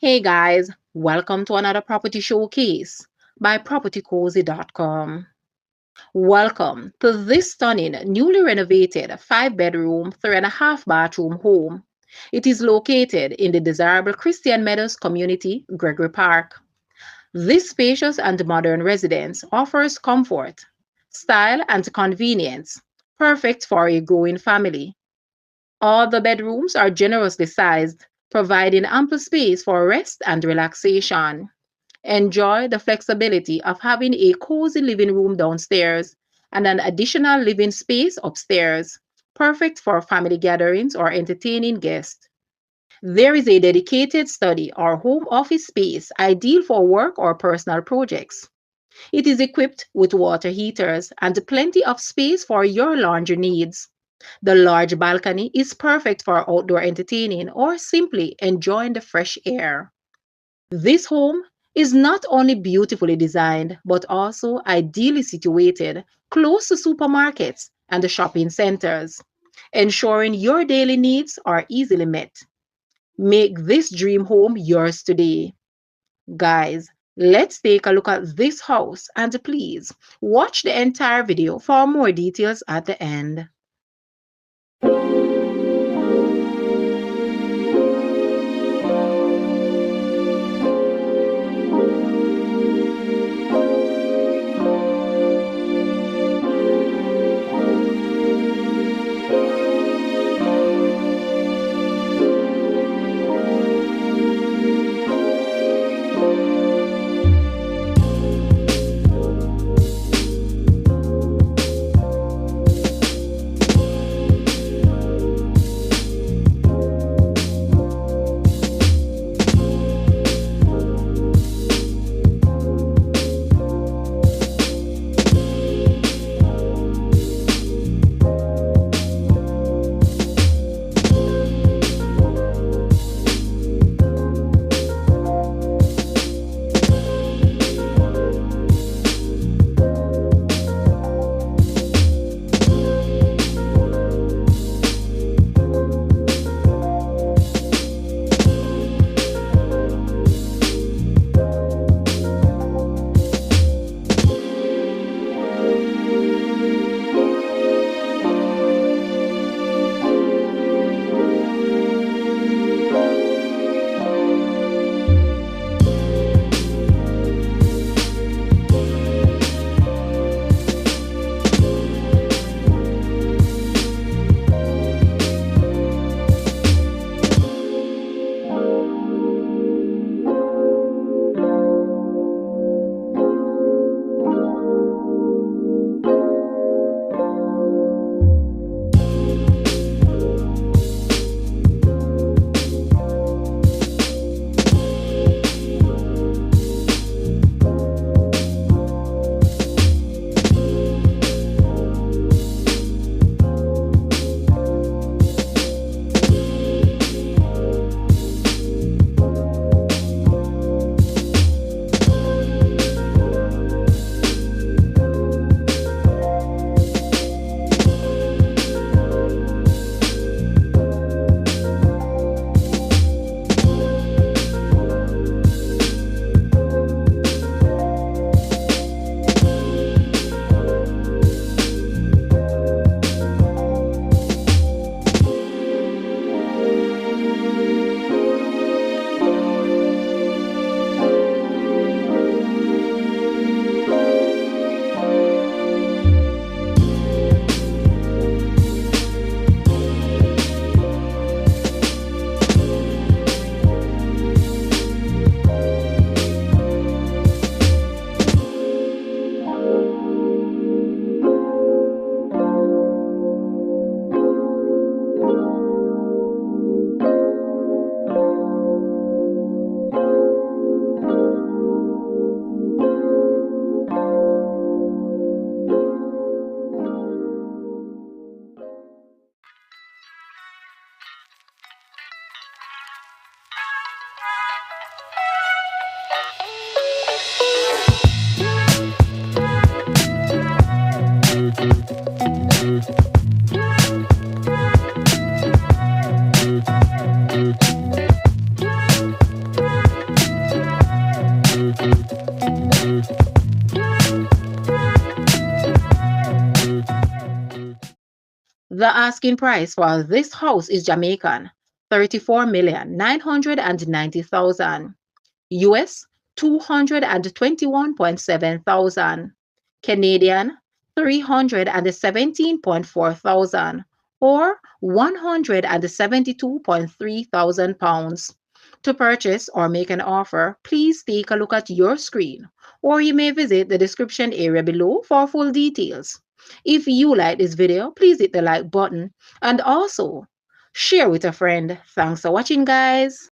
Hey guys, welcome to another property showcase by propertycozy.com. Welcome to this stunning, newly renovated 5 bedroom, 3.5 bathroom home. It is located in the desirable Christian Meadows community, Gregory Park. This spacious and modern residence offers comfort, style, and convenience, perfect for a growing family. All the bedrooms are generously sized, providing ample space for rest and relaxation. Enjoy the flexibility of having a cozy living room downstairs and an additional living space upstairs, perfect for family gatherings or entertaining guests. There is a dedicated study or home office space ideal for work or personal projects. It is equipped with water heaters and plenty of space for your laundry needs. The large balcony is perfect for outdoor entertaining or simply enjoying the fresh air. This home is not only beautifully designed but also ideally situated close to supermarkets and the shopping centers, ensuring your daily needs are easily met. Make this dream home yours today. Guys, let's take a look at this house and please watch the entire video for more details at the end. The asking price for this house is Jamaican, 34,990,000. US, 221.7 thousand. Canadian, 317.4 thousand, or 172.3 thousand pounds. To purchase or make an offer, please take a look at your screen, or you may visit the description area below for full details. If you like this video, please hit the like button and also share with a friend. Thanks for watching, guys.